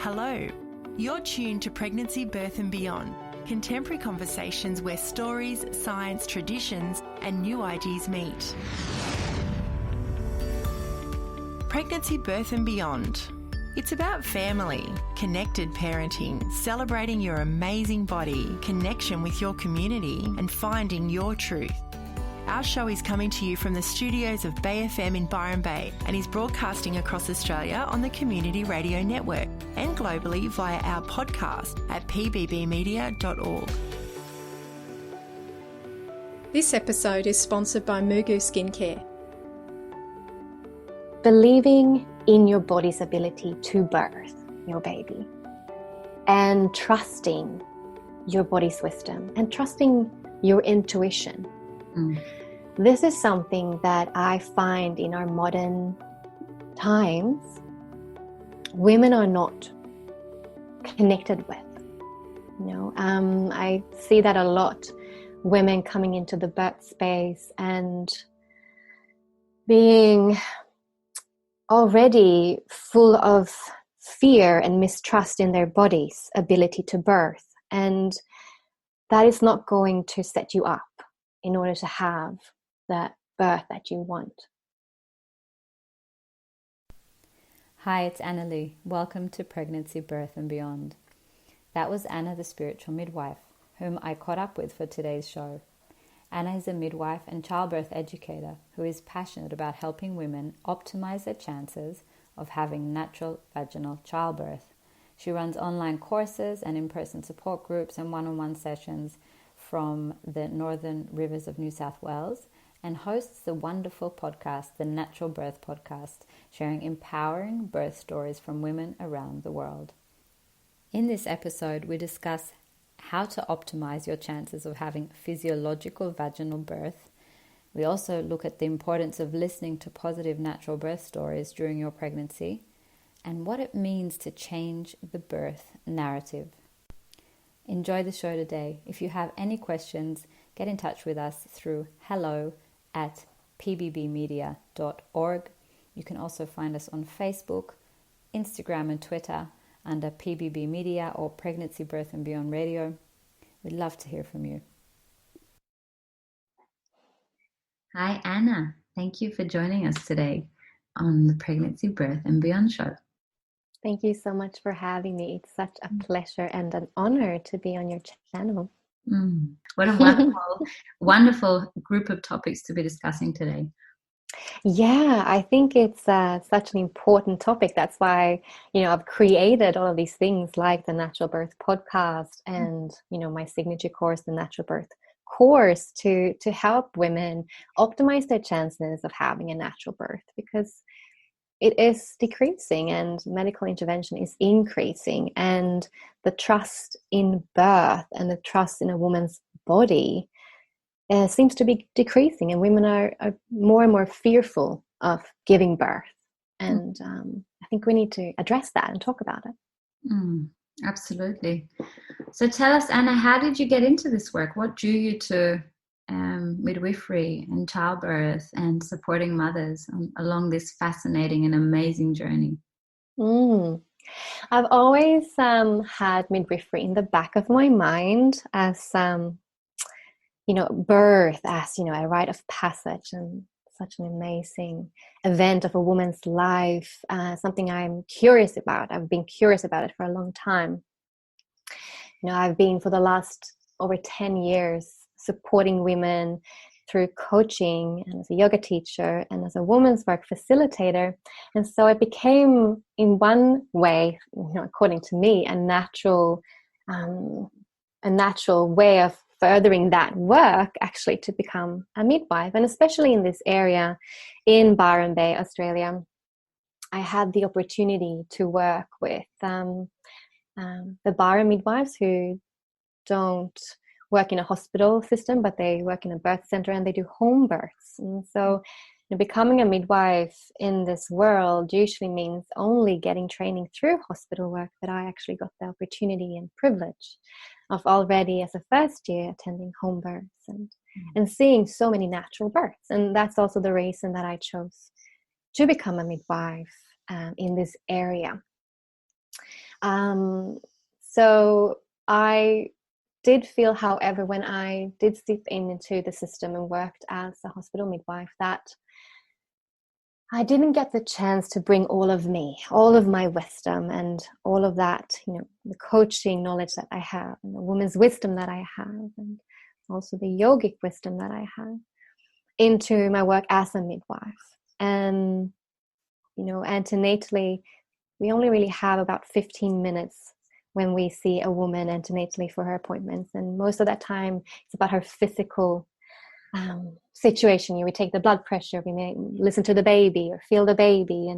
Hello, you're tuned to Pregnancy, Birth and Beyond, contemporary conversations where stories, science, traditions and new ideas meet. Pregnancy, Birth and Beyond. It's about family, connected parenting, celebrating your amazing body, connection with your community and finding your truth. Our show is coming to you from the studios of Bay FM in Byron Bay and is broadcasting across Australia on the Community Radio Network and globally via our podcast at pbbmedia.org. This episode is sponsored by Mugu Skincare. Believing in your body's ability to birth your baby and trusting your body's wisdom and trusting your intuition. This is something that I find in our modern times women are not connected with. I see that a lot. Women coming into the birth space and being already full of fear and mistrust in their body's ability to birth. And that is not going to set you up in order to have that birth that you want. Hi, it's Annalee. Welcome to Pregnancy, Birth and Beyond. That was Anna the Spiritual Midwife, whom I caught up with for today's show. Anna is a midwife and childbirth educator who is passionate about helping women optimize their chances of having natural vaginal childbirth. She runs online courses and in-person support groups and one-on-one sessions from the Northern Rivers of New South Wales and hosts the wonderful podcast, the Natural Birth Podcast, sharing empowering birth stories from women around the world. In this episode, we discuss how to optimize your chances of having physiological vaginal birth. We also look at the importance of listening to positive natural birth stories during your pregnancy and what it means to change the birth narrative. Enjoy the show today. If you have any questions, get in touch with us through hello@pbbmedia.org. You can also find us on Facebook, Instagram and Twitter under PBB Media or Pregnancy, Birth and Beyond Radio. We'd love to hear from you. Hi, Anna. Thank you for joining us today on the Pregnancy, Birth and Beyond show. Thank you so much for having me. It's such a pleasure and an honor to be on your channel. What a wonderful, wonderful group of topics to be discussing today. Yeah, I think it's such an important topic. That's why, I've created all of these things like the Natural Birth Podcast and, my signature course, the Natural Birth course, to help women optimize their chances of having a natural birth, because it is decreasing and medical intervention is increasing, and the trust in birth and the trust in a woman's body seems to be decreasing, and women are more and more fearful of giving birth. And I think we need to address that and talk about it. Absolutely. So tell us, Anna, how did you get into this work? What drew you to midwifery and childbirth and supporting mothers along this fascinating and amazing journey? I've always had midwifery in the back of my mind as birth as a rite of passage and such an amazing event of a woman's life, something I'm curious about. I've been curious about it for a long time. I've been for the last over 10 years supporting women through coaching and as a yoga teacher and as a women's work facilitator. And so it became, in one way, according to me, a natural way of furthering that work, actually, to become a midwife. And especially in this area in Byron Bay, Australia, I had the opportunity to work with the Byron midwives who don't work in a hospital system, but they work in a birth center and they do home births. And so becoming a midwife in this world usually means only getting training through hospital work, but I actually got the opportunity and privilege of already as a first year attending home births and seeing so many natural births. And that's also the reason that I chose to become a midwife in this area. So I did feel, however, when I did step into the system and worked as a hospital midwife, that I didn't get the chance to bring all of me, all of my wisdom and all of that, the coaching knowledge that I have and the woman's wisdom that I have and also the yogic wisdom that I have into my work as a midwife. And, antenatally, we only really have about 15 minutes when we see a woman antenatally for her appointments. And most of that time, it's about her physical situation. We take the blood pressure, we may listen to the baby or feel the baby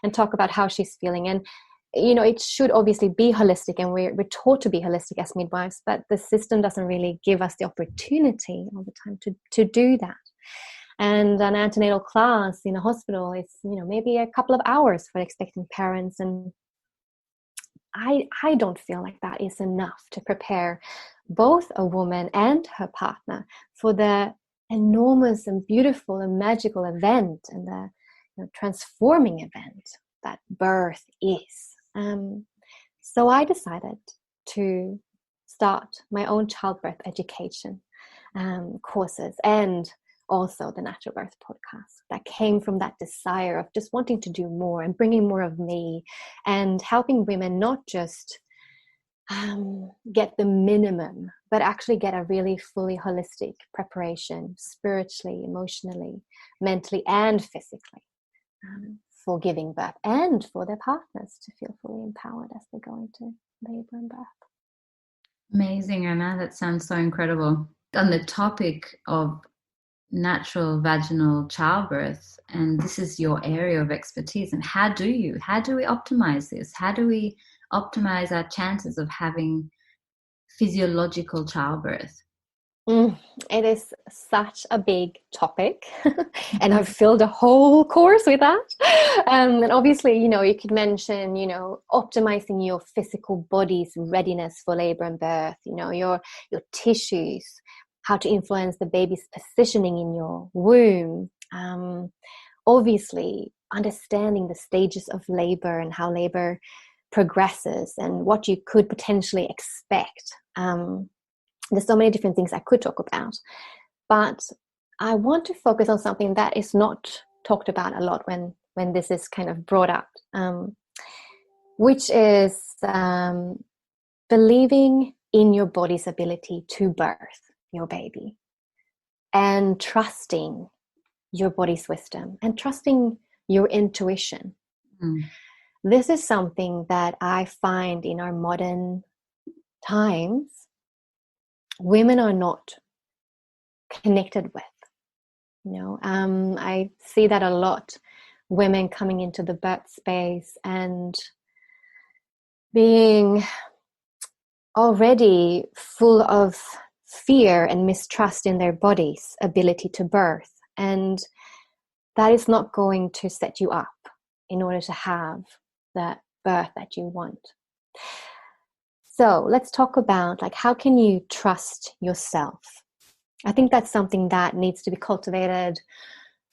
and talk about how she's feeling. And, it should obviously be holistic, and we're taught to be holistic as midwives, but the system doesn't really give us the opportunity all the time to do that. And an antenatal class in a hospital is, maybe a couple of hours for expecting parents. And I don't feel like that is enough to prepare both a woman and her partner for the enormous and beautiful and magical event and the transforming event that birth is. So I decided to start my own childbirth education courses, and also the Natural Birth podcast that came from that desire of just wanting to do more and bringing more of me and helping women not just get the minimum, but actually get a really fully holistic preparation spiritually, emotionally, mentally, and physically for giving birth, and for their partners to feel fully empowered as they go into labor and birth. Amazing, Anna. That sounds so incredible. On the topic of natural vaginal childbirth, and this is your area of expertise, and how do we optimize this? How do we optimize our chances of having physiological childbirth? It is such a big topic, and I've filled a whole course with that. And obviously, you could mention, optimizing your physical body's readiness for labor and birth, your tissues, how to influence the baby's positioning in your womb. Obviously, understanding the stages of labor and how labor progresses and what you could potentially expect. There's so many different things I could talk about, but I want to focus on something that is not talked about a lot when this is kind of brought up, which is believing in your body's ability to birth your baby and trusting your body's wisdom and trusting your intuition. This is something that I find in our modern times women are not connected with. I see that a lot. Women coming into the birth space and being already full of fear and mistrust in their body's ability to birth. And that is not going to set you up in order to have that birth that you want. So let's talk about how can you trust yourself? I think that's something that needs to be cultivated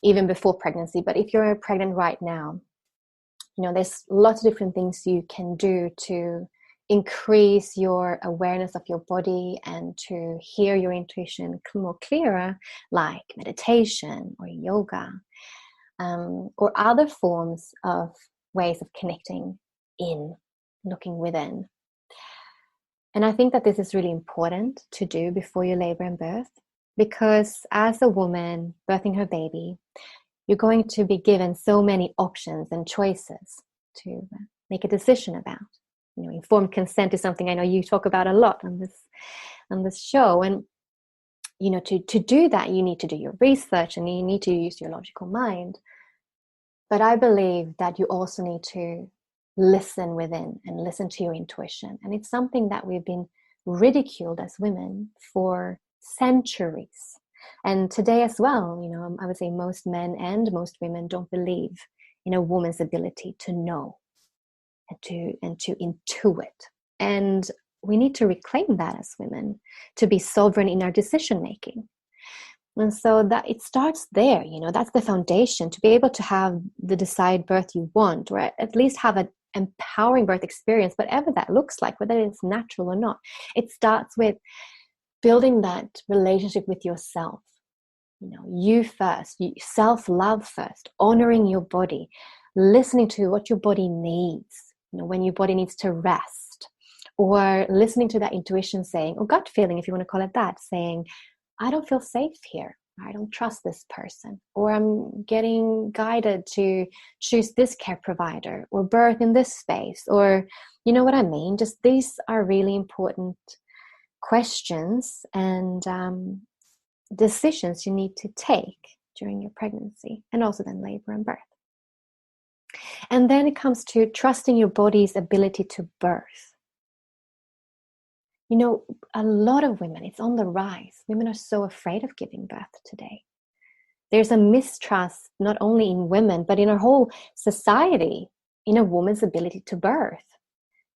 even before pregnancy. But if you're pregnant right now, there's lots of different things you can do to increase your awareness of your body and to hear your intuition more clearer, like meditation or yoga, or other forms of ways of connecting in, looking within. And I think that this is really important to do before you labor and birth, because as a woman birthing her baby, you're going to be given so many options and choices to make a decision about. Informed consent is something I know you talk about a lot on this show. And, to do that, you need to do your research and you need to use your logical mind. But I believe that you also need to listen within and listen to your intuition. And it's something that we've been ridiculed as women for centuries. And today as well, I would say most men and most women don't believe in a woman's ability to know and to intuit. And we need to reclaim that as women, to be sovereign in our decision making. And so that it starts there, that's the foundation, to be able to have the desired birth you want, or at least have empowering birth experience, whatever that looks like, whether it's natural or not, it starts with building that relationship with yourself. You first, self-love first, honoring your body, listening to what your body needs, when your body needs to rest, or listening to that intuition saying, or gut feeling, if you want to call it that, saying, I don't feel safe here. I don't trust this person, or I'm getting guided to choose this care provider or birth in this space, or you know what I mean? Just these are really important questions and decisions you need to take during your pregnancy, and also then labor and birth. And then it comes to trusting your body's ability to birth. A lot of women, it's on the rise. Women are so afraid of giving birth today. There's a mistrust, not only in women, but in our whole society, in a woman's ability to birth.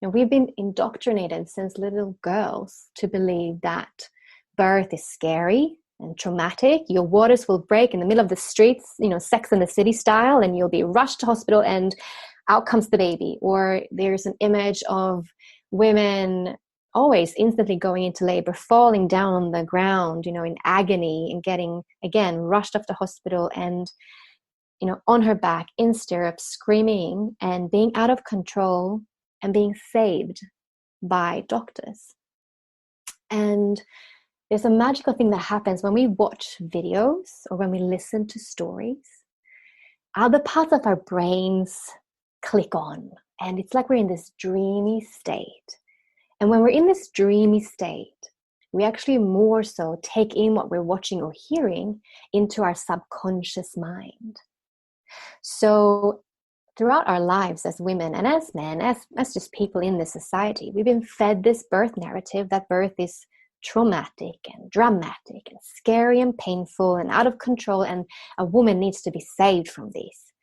We've been indoctrinated since little girls to believe that birth is scary and traumatic. Your waters will break in the middle of the streets, Sex and the City style, and you'll be rushed to hospital and out comes the baby. Or there's an image of women always instantly going into labor, falling down on the ground, in agony, and getting, again, rushed off to hospital and, on her back in stirrups, screaming and being out of control and being saved by doctors. And there's a magical thing that happens when we watch videos or when we listen to stories. Other parts of our brains click on, and it's like we're in this dreamy state. And when we're in this dreamy state, we actually more so take in what we're watching or hearing into our subconscious mind. So throughout our lives as women and as men, as just people in this society, we've been fed this birth narrative that birth is traumatic and dramatic and scary and painful and out of control, and a woman needs to be saved from this.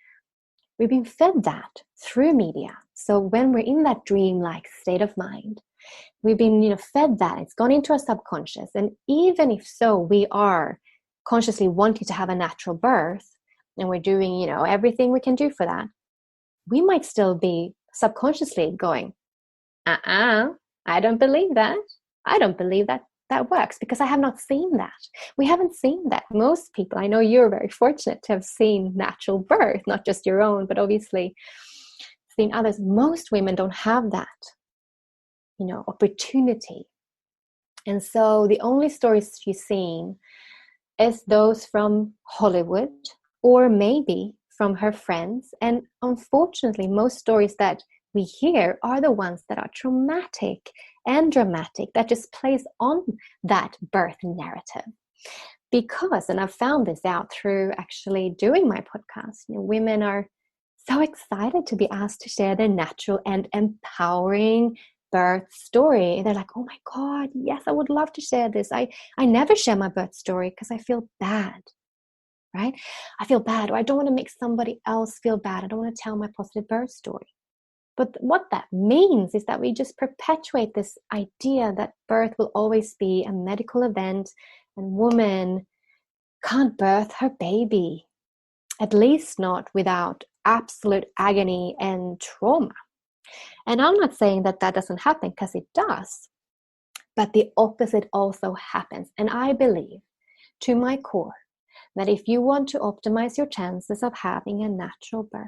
We've been fed that through media. So when we're in that dream-like state of mind, we've been fed that. It's gone into our subconscious. And even if so, we are consciously wanting to have a natural birth, and we're doing everything we can do for that, we might still be subconsciously going, I don't believe that. I don't believe that works, because I have not seen that. We haven't seen that. Most people, I know you're very fortunate to have seen natural birth, not just your own, but obviously seen others. Most women don't have that, opportunity. And so the only stories she's seen is those from Hollywood, or maybe from her friends. And unfortunately, most stories that we hear are the ones that are traumatic and dramatic, that just plays on that birth narrative. Because, and I've found this out through actually doing my podcast, women are so excited to be asked to share their natural and empowering birth story. They're like, oh my God, yes, I would love to share this. I never share my birth story because I feel bad, right? I feel bad, or I don't want to make somebody else feel bad. I don't want to tell my positive birth story. But what that means is that we just perpetuate this idea that birth will always be a medical event and woman can't birth her baby, at least not without absolute agony and trauma. And I'm not saying that doesn't happen, because it does. But the opposite also happens. And I believe to my core that if you want to optimize your chances of having a natural birth,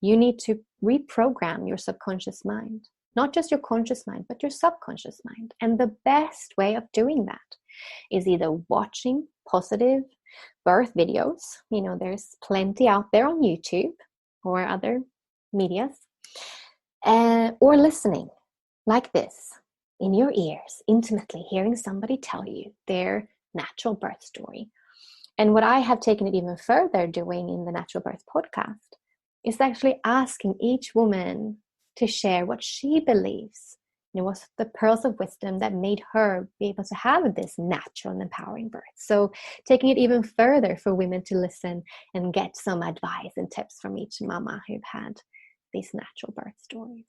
you need to reprogram your subconscious mind. Not just your conscious mind, but your subconscious mind. And the best way of doing that is either watching positive birth videos. There's plenty out there on YouTube or other medias. Or listening like this in your ears, intimately hearing somebody tell you their natural birth story. And what I have taken it even further doing in the Natural Birth podcast is actually asking each woman to share what she believes, was the pearls of wisdom that made her be able to have this natural and empowering birth. So taking it even further for women to listen and get some advice and tips from each mama who've had these natural birth stories.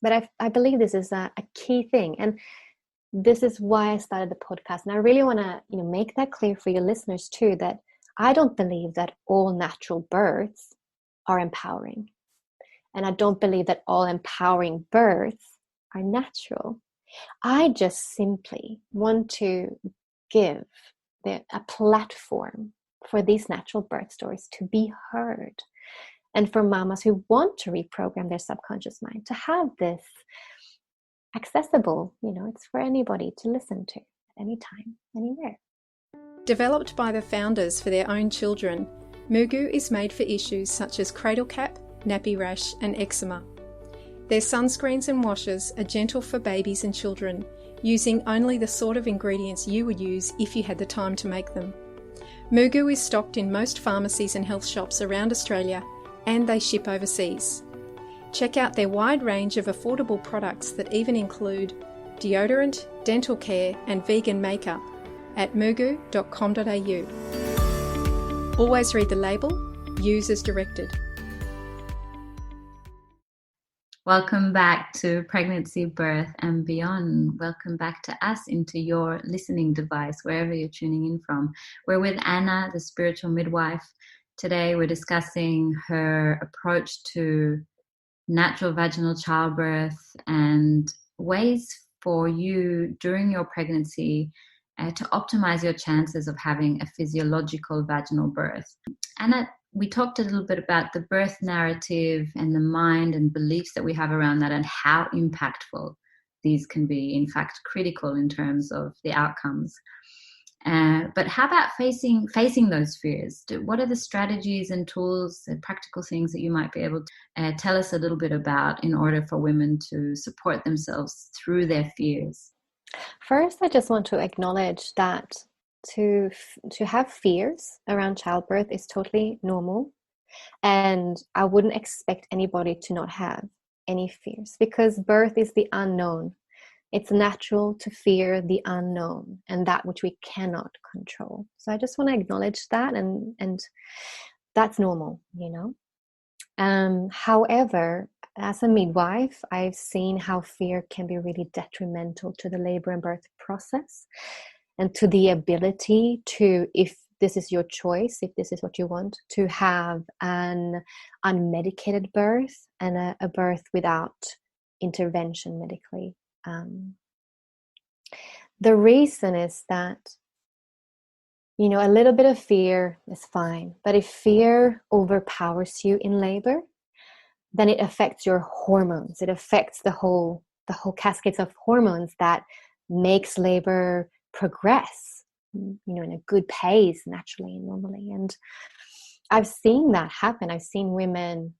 But I believe this is a key thing. And this is why I started the podcast. And I really want to make that clear for your listeners too, that I don't believe that all natural births are empowering. and I don't believe that all empowering births are natural. I just simply want to give a platform for these natural birth stories to be heard, and for mamas who want to reprogram their subconscious mind to have this accessible. It's for anybody to listen to at any time, anywhere. Developed by the founders for their own children, Mugu is made for issues such as cradle cap, nappy rash and eczema. Their sunscreens and washes are gentle for babies and children, using only the sort of ingredients you would use if you had the time to make them. Mugu is stocked in most pharmacies and health shops around Australia, and they ship overseas. Check out their wide range of affordable products that even include deodorant, dental care and vegan makeup at mugu.com.au. Always read the label, use as directed. Welcome back to Pregnancy, Birth and Beyond. Welcome back to us into your listening device, wherever you're tuning in from. We're with Anna, the Spiritual Midwife. Today we're discussing her approach to natural vaginal childbirth and ways for you during your pregnancy to optimize your chances of having a physiological vaginal birth. Anna, we talked a little bit about the birth narrative and the mind and beliefs that we have around that and how impactful these can be, in fact, critical in terms of the outcomes. But how about facing those fears? What are the strategies and tools and practical things that you might be able to tell us a little bit about in order for women to support themselves through their fears? First, I just want to acknowledge that to have fears around childbirth is totally normal, and I wouldn't expect anybody to not have any fears, because birth is the unknown. It's natural to fear the unknown and that which we cannot control. So I just want to acknowledge that, and that's normal, However, as a midwife, I've seen how fear can be really detrimental to the labor and birth process and to the ability to, if this is your choice, if this is what you want, to have an unmedicated birth and a birth without intervention medically. The reason is that, a little bit of fear is fine, but if fear overpowers you in labor, then it affects your hormones. It affects the whole cascades of hormones that makes labor progress, in a good pace, naturally and normally. And I've seen that happen. I've seen women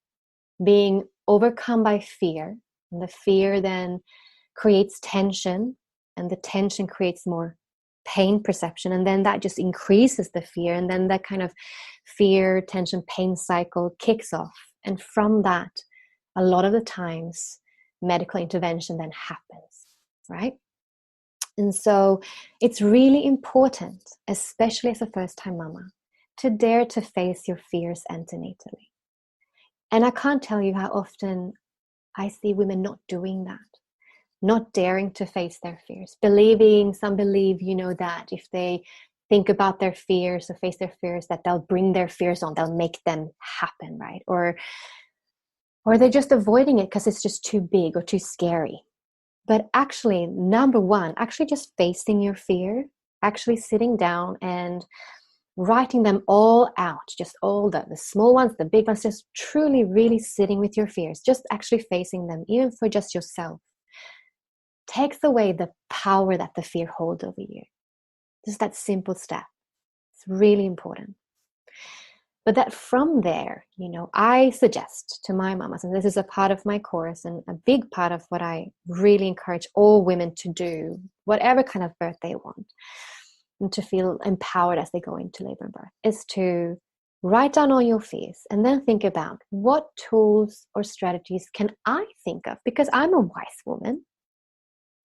being overcome by fear, and the fear then creates tension, and the tension creates more pain perception, and then that just increases the fear, and then that kind of fear, tension, pain cycle kicks off. And from that, a lot of the times, medical intervention then happens, right? And so it's really important, especially as a first-time mama, to dare to face your fears antenatally. And I can't tell you how often I see women not doing that, not daring to face their fears, some believe, that if they think about their fears or face their fears, that they'll bring their fears on, they'll make them happen, right? Or they're just avoiding it because it's just too big or too scary. But actually, number one, actually just facing your fear, actually sitting down and writing them all out, just all the small ones, the big ones, just truly, really sitting with your fears, just actually facing them, even for just yourself, takes away the power that the fear holds over you. Just that simple step. It's really important. But that from there, I suggest to my mamas, and this is a part of my course and a big part of what I really encourage all women to do, whatever kind of birth they want, and to feel empowered as they go into labor and birth, is to write down all your fears and then think about what tools or strategies can I think of, because I'm a wise woman.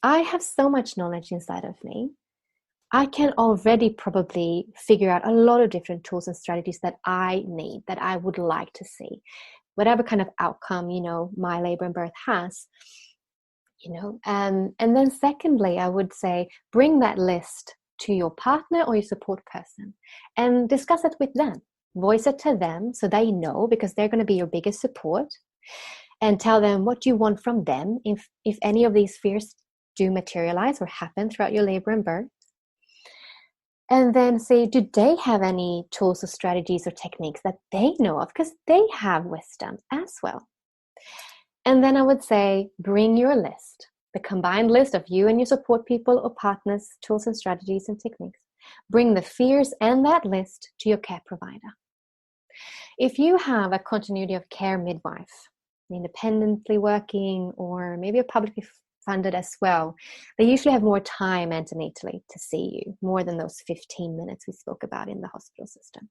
I have so much knowledge inside of me. I can already probably figure out a lot of different tools and strategies that I need, that I would like to see, whatever kind of outcome, my labor and birth has, and then secondly, I would say, bring that list to your partner or your support person and discuss it with them, voice it to them so they know, because they're going to be your biggest support. and tell them what you want from them if any of these fears do materialize or happen throughout your labor and birth. And then say, do they have any tools or strategies or techniques that they know of? Because they have wisdom as well. And then I would say, bring your list, the combined list of you and your support people or partners, tools and strategies and techniques. Bring the fears and that list to your care provider. If you have a continuity of care midwife, independently working, or maybe a publicly funded as well, they usually have more time antenatally to see you, more than those 15 minutes we spoke about in the hospital system.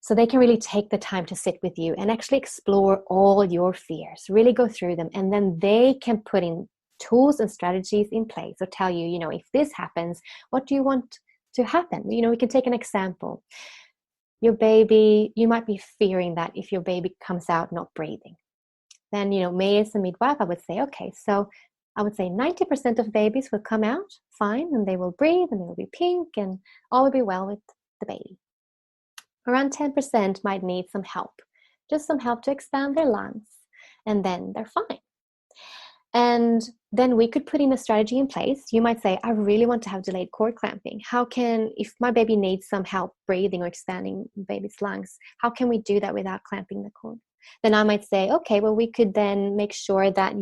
So they can really take the time to sit with you and actually explore all your fears, really go through them, and then they can put in tools and strategies in place or tell you, if this happens, what do you want to happen? We can take an example. Your baby, you might be fearing that if your baby comes out not breathing, then, me as a midwife, I would say, okay, so I would say 90% of babies will come out fine and they will breathe and they will be pink and all will be well with the baby. Around 10% might need some help, just some help to expand their lungs, and then they're fine. And then we could put in a strategy in place. You might say, I really want to have delayed cord clamping. If my baby needs some help breathing or expanding baby's lungs, how can we do that without clamping the cord? Then I might say, okay, well, we could then make sure that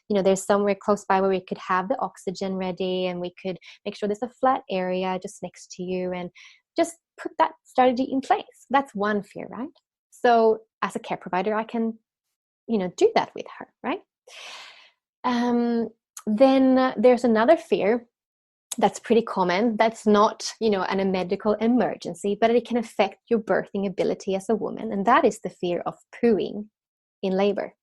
there's somewhere close by where we could have the oxygen ready, and we could make sure there's a flat area just next to you, and just put that strategy in place. That's one fear, right? So as a care provider, I can, do that with her, right? Then there's another fear that's pretty common. That's not, a medical emergency, but it can affect your birthing ability as a woman. And that is the fear of pooing in labor.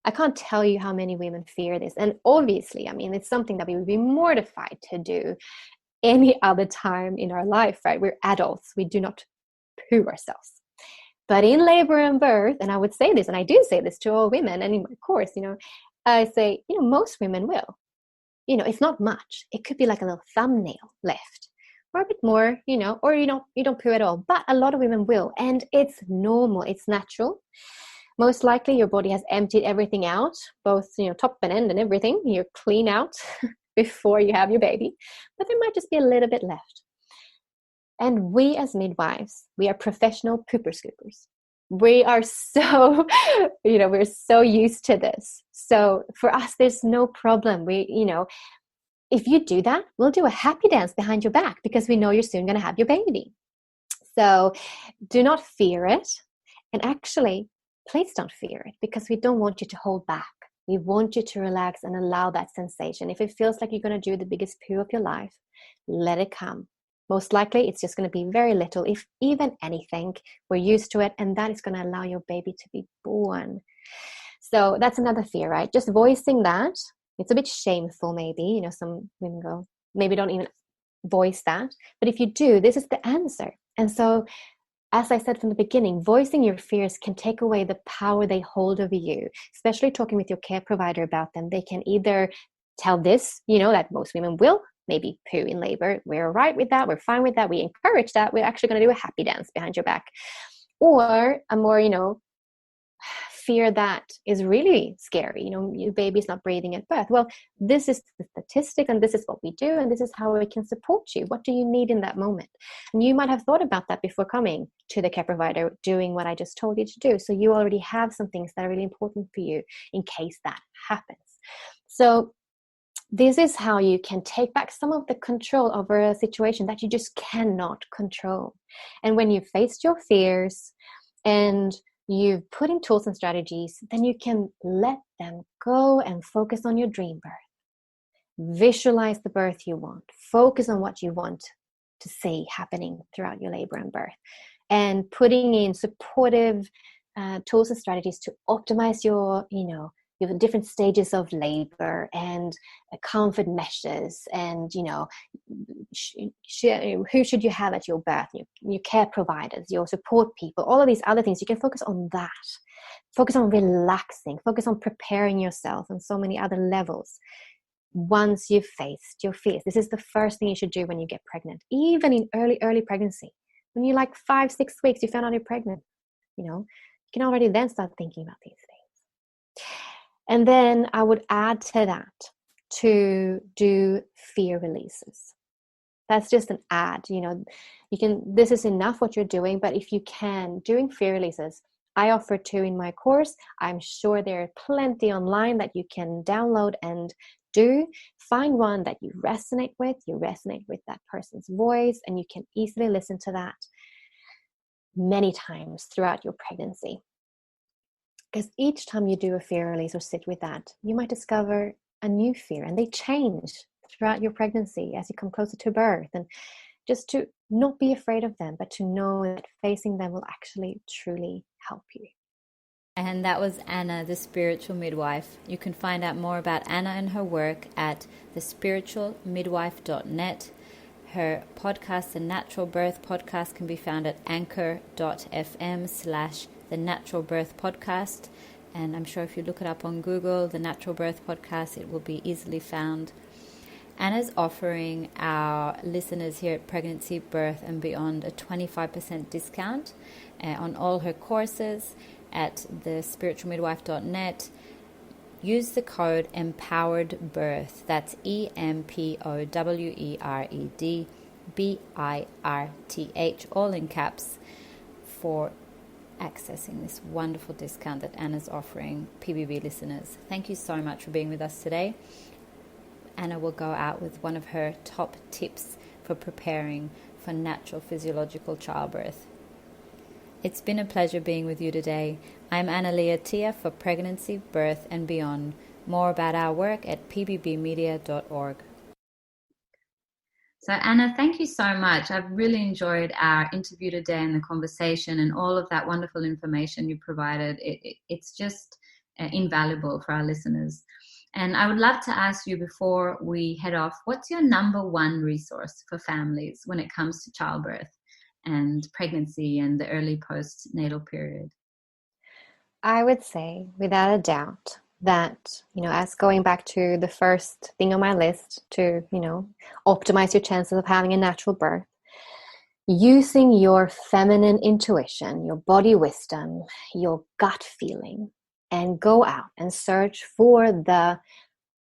I can't tell you how many women fear this. And obviously, it's something that we would be mortified to do any other time in our life, right? We're adults. We do not poo ourselves. But in labor and birth, and I would say this, and I do say this to all women, and in my course, I say, most women will. It's not much. It could be like a little thumbnail left, or a bit more, or you don't poo at all. But a lot of women will, and it's normal. It's natural. Most likely, your body has emptied everything out, both top and end and everything. You're clean out before you have your baby, but there might just be a little bit left. And we as midwives, we are professional pooper scoopers. We are so, we're so used to this. So for us, there's no problem. If you do that, we'll do a happy dance behind your back because we know you're soon going to have your baby. So do not fear it. And actually, please don't fear it, because we don't want you to hold back. We want you to relax and allow that sensation. If it feels like you're going to do the biggest poo of your life, let it come. Most likely, it's just going to be very little, if even anything. We're used to it, and that is going to allow your baby to be born. So that's another fear, right? Just voicing that. It's a bit shameful, maybe. Some women go, maybe don't even voice that. But if you do, this is the answer. And so, as I said from the beginning, voicing your fears can take away the power they hold over you, especially talking with your care provider about them. They can either tell this, that most women will maybe poo in labor. We're all right with that. We're fine with that. We encourage that. We're actually going to do a happy dance behind your back. Or a more, fear that is really scary. Your baby's not breathing at birth. Well, this is the statistic, and this is what we do, and this is how we can support you. What do you need in that moment? And you might have thought about that before coming to the care provider, doing what I just told you to do. So you already have some things that are really important for you in case that happens. So this is how you can take back some of the control over a situation that you just cannot control. And when you've faced your fears and you've put in tools and strategies, then you can let them go and focus on your dream birth. Visualize the birth you want. Focus on what you want to see happening throughout your labor and birth. And putting in supportive tools and strategies to optimize your different stages of labor, and comfort measures, and who should you have at your birth, your care providers, your support people, all of these other things. You can focus on that, focus on relaxing, focus on preparing yourself on so many other levels. Once you've faced your fears, this is the first thing you should do when you get pregnant, even in early pregnancy. When you're like 5-6 weeks, you found out you're pregnant, you can already then start thinking about these things. And then I would add to that to do fear releases. That's just an add, this is enough what you're doing, but if you can, doing fear releases, I offer 2 in my course. I'm sure there are plenty online that you can download and do. Find one that you resonate with that person's voice, and you can easily listen to that many times throughout your pregnancy. Because each time you do a fear release or sit with that, you might discover a new fear, and they change throughout your pregnancy as you come closer to birth. And just to not be afraid of them, but to know that facing them will actually truly help you. And that was Anna, the Spiritual Midwife. You can find out more about Anna and her work at thespiritualmidwife.net. Her podcast, the Natural Birth Podcast, can be found at anchor.fm/the Natural Birth Podcast. And I'm sure if you look it up on Google, the Natural Birth Podcast, it will be easily found. Anna's offering our listeners here at Pregnancy, Birth and Beyond a 25% discount on all her courses at thespiritualmidwife.net. Use the code EMPOWEREDBIRTH. That's EMPOWEREDBIRTH, all in caps, for accessing this wonderful discount that Anna's offering PBB listeners. Thank you so much for being with us today. Anna will go out with one of her top tips for preparing for natural physiological childbirth. It's been a pleasure being with you today. I'm Annalee for Pregnancy, Birth and Beyond. More about our work at pbbmedia.org. So Anna, thank you so much. I've really enjoyed our interview today and the conversation and all of that wonderful information you provided. It's just invaluable for our listeners. And I would love to ask you before we head off, what's your number one resource for families when it comes to childbirth and pregnancy and the early postnatal period? I would say, without a doubt, that, as going back to the first thing on my list to, optimize your chances of having a natural birth, using your feminine intuition, your body wisdom, your gut feeling, and go out and search for the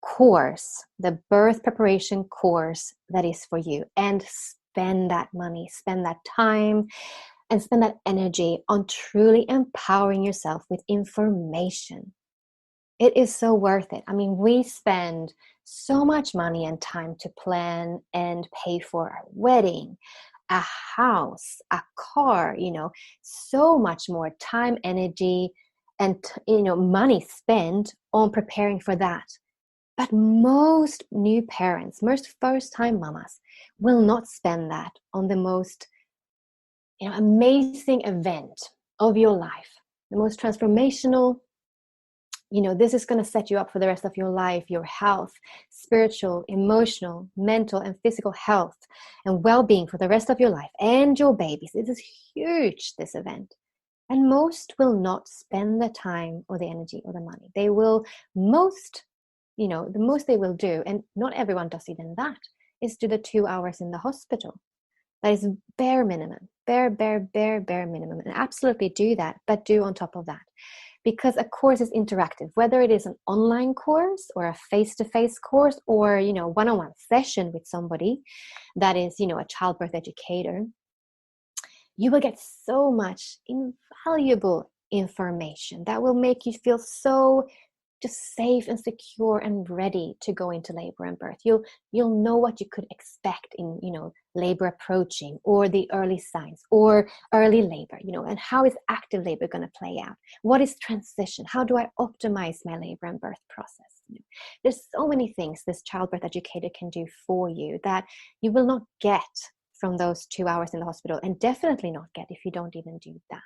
course, the birth preparation course that is for you, and spend that money, spend that time, and spend that energy on truly empowering yourself with information. It is so worth it. I mean, we spend so much money and time to plan and pay for our wedding, a house, a car, so much more time, energy, and money spent on preparing for that. But most new parents, most first-time mamas, will not spend that on the most amazing event of your life, the most transformational. This is going to set you up for the rest of your life, your health, spiritual, emotional, mental, and physical health and well-being for the rest of your life and your babies. It is huge, this event. And most will not spend the time or the energy or the money. They will the most they will do, and not everyone does even that, is do the 2 hours in the hospital. That is bare minimum, bare minimum. And absolutely do that, but do on top of that. Because a course is interactive, whether it is an online course or a face-to-face course or, one-on-one session with somebody that is, a childbirth educator. You will get so much invaluable information that will make you feel so just safe and secure and ready to go into labor and birth. You'll know what you could expect in, labor approaching, or the early signs, or early labor, and how is active labor going to play out? What is transition? How do I optimize my labor and birth process? There's so many things this childbirth educator can do for you that you will not get from those 2 hours in the hospital, and definitely not get if you don't even do that.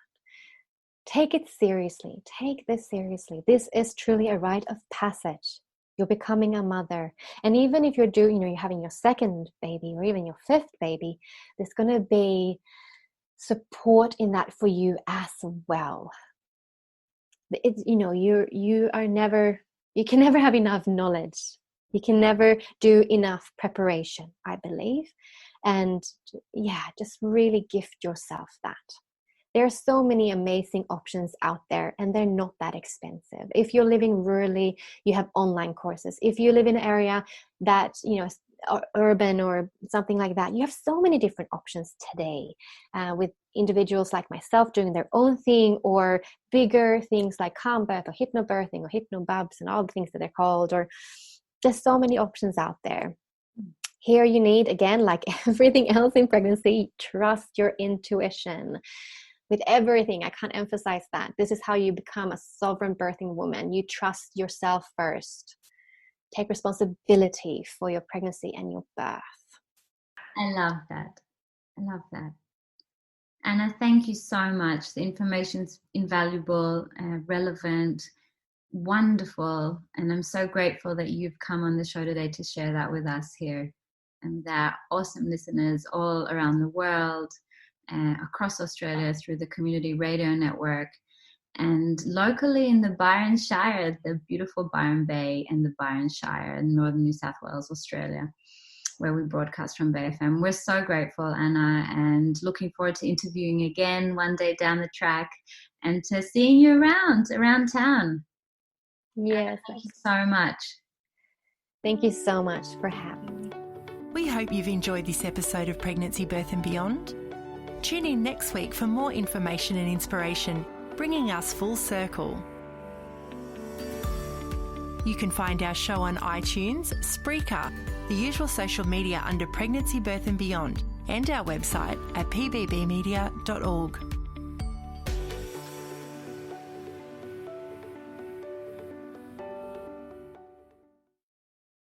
Take it seriously. Take this seriously. This is truly a rite of passage. You're becoming a mother. And even if you're you're having your second baby or even your fifth baby, there's going to be support in that for you as well. It's, you can never have enough knowledge. You can never do enough preparation, I believe. And just really gift yourself that. There are so many amazing options out there, and they're not that expensive. If you're living rurally, you have online courses. If you live in an area that, urban or something like that, you have so many different options today, with individuals like myself doing their own thing, or bigger things like calm birth or hypnobirthing or hypnobubs and all the things that they're called, or there's so many options out there. Here you need, again, like everything else in pregnancy, trust your intuition. With everything, I can't emphasize that. This is how you become a sovereign birthing woman. You trust yourself first. Take responsibility for your pregnancy and your birth. I love that. Anna, thank you so much. The information's invaluable, relevant, wonderful. And I'm so grateful that you've come on the show today to share that with us here. And there are awesome listeners all around the world, across Australia through the Community Radio Network, and locally in the Byron Shire, the beautiful Byron Bay and the Byron Shire in northern New South Wales, Australia, where we broadcast from Bay FM. We're so grateful, Anna, and looking forward to interviewing again one day down the track and to seeing you around town. Yes. Thank you so much. Thank you so much for having me. We hope you've enjoyed this episode of Pregnancy, Birth and Beyond. Tune in next week for more information and inspiration, bringing us full circle. You can find our show on iTunes, Spreaker, the usual social media under Pregnancy, Birth and Beyond, and our website at pbbmedia.org.